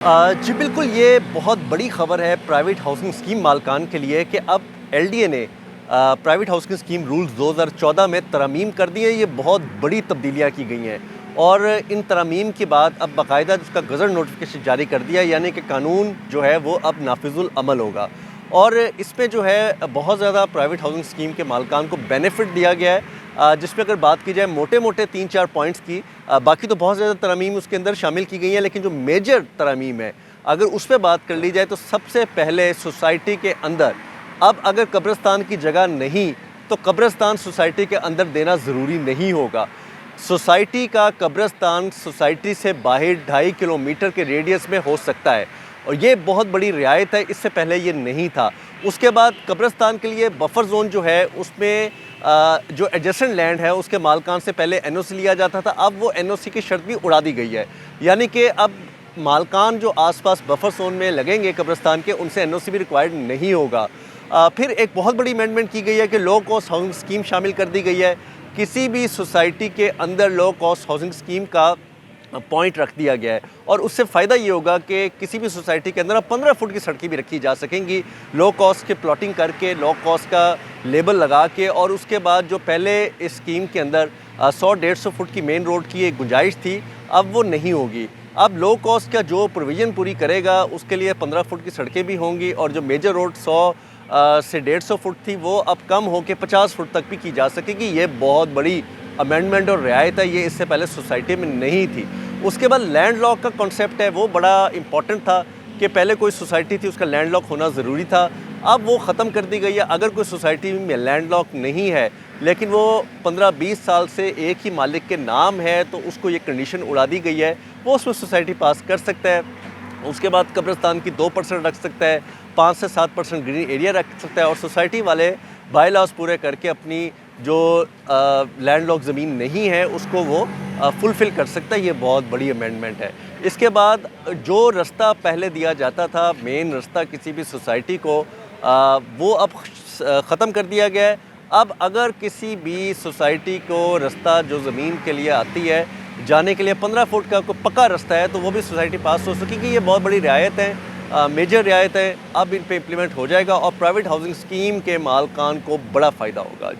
जी बिल्कुल, ये बहुत बड़ी खबर है प्राइवेट हाउसिंग स्कीम मालकान के लिए कि अब एलडीए ने प्राइवेट हाउसिंग स्कीम रूल्स 2014 में तरमीम कर दी है। ये बहुत बड़ी तब्दीलियाँ की गई हैं और इन तरमीम के बाद अब बाकायदा उसका गज़ट नोटिफिकेशन जारी कर दिया, यानी कि कानून जो है वो अब नाफिजुल अमल होगा। और इसमें जो है बहुत ज़्यादा प्राइवेट हाउसिंग स्कीम के मालकान को बेनिफिट दिया गया है, जिसमें अगर बात की जाए मोटे मोटे 3-4 पॉइंट्स की, बाकी तो बहुत ज़्यादा तरमीम उसके अंदर शामिल की गई हैं, लेकिन जो मेजर तरमीम है अगर उस पर बात कर ली जाए तो सबसे पहले सोसाइटी के अंदर अब अगर कब्रिस्तान की जगह नहीं तो कब्रिस्तान सोसाइटी के अंदर देना ज़रूरी नहीं होगा। सोसाइटी का कब्रिस्तान सोसाइटी से बाहर 2.5 किलोमीटर के रेडियस में हो सकता है और ये बहुत बड़ी रियायत है, इससे पहले ये नहीं था। उसके बाद कब्रिस्तान के लिए बफर जोन जो है उसमें जो एडजेसेंट लैंड है उसके मालकान से पहले एनओसी लिया जाता था, अब वो एनओसी की शर्त भी उड़ा दी गई है, यानी कि अब मालकान जो आसपास बफर जोन में लगेंगे कब्रिस्तान के, उनसे एनओसी भी रिक्वायर्ड नहीं होगा। फिर एक बहुत बड़ी अमेंडमेंट की गई है कि लो कॉस्ट हाउसिंग स्कीम शामिल कर दी गई है। किसी भी सोसाइटी के अंदर लो कॉस्ट हाउसिंग स्कीम का पॉइंट रख दिया गया है और उससे फ़ायदा ये होगा कि किसी भी सोसाइटी के अंदर अब 15 फुट की सड़कें भी रखी जा सकेंगी, लो कॉस्ट के प्लॉटिंग करके, लो कॉस्ट का लेबल लगा के। और उसके बाद जो पहले इस स्कीम के अंदर 100-150 फुट की मेन रोड की एक गुंजाइश थी, अब वो नहीं होगी। अब लो कॉस्ट का जो प्रोविज़न पूरी करेगा उसके लिए 15 फुट की सड़कें भी होंगी और जो मेजर रोड 100 से 150 फुट थी वो अब कम होकर 50 फुट तक भी की जा सकेगी। ये बहुत बड़ी अमेंडमेंट और रियायत है, ये इससे पहले सोसाइटी में नहीं थी। उसके बाद लैंड लॉक का कॉन्सेप्ट है वो बड़ा इम्पॉर्टेंट था कि पहले कोई सोसाइटी थी उसका लैंड लॉक होना ज़रूरी था, अब वो ख़त्म कर दी गई है। अगर कोई सोसाइटी में लैंड लॉक नहीं है लेकिन वो 15-20 साल से एक ही मालिक के नाम है तो उसको ये कंडीशन उड़ा दी गई है, वो उसमें सोसाइटी पास कर सकता है। उसके बाद कब्रिस्तान की 2% रख सकता है, 5 से 7% ग्रीन एरिया रख सकता है और सोसाइटी वाले बाय लॉज पूरे करके अपनी जो लैंड लॉक ज़मीन नहीं है उसको वो फुलफ़िल कर सकता है। ये बहुत बड़ी अमेंडमेंट है। इसके बाद जो रास्ता पहले दिया जाता था, मेन रास्ता किसी भी सोसाइटी को, वो अब ख़त्म कर दिया गया है। अब अगर किसी भी सोसाइटी को रास्ता जो ज़मीन के लिए आती है जाने के लिए 15 फुट का कोई पक्का रास्ता है तो वो भी सोसाइटी पास हो सकेगी। ये बहुत बड़ी रियायत है, मेजर रियायत है, अब इन पे इम्प्लीमेंट हो जाएगा और प्राइवेट हाउसिंग स्कीम के मालकान को बड़ा फ़ायदा होगा।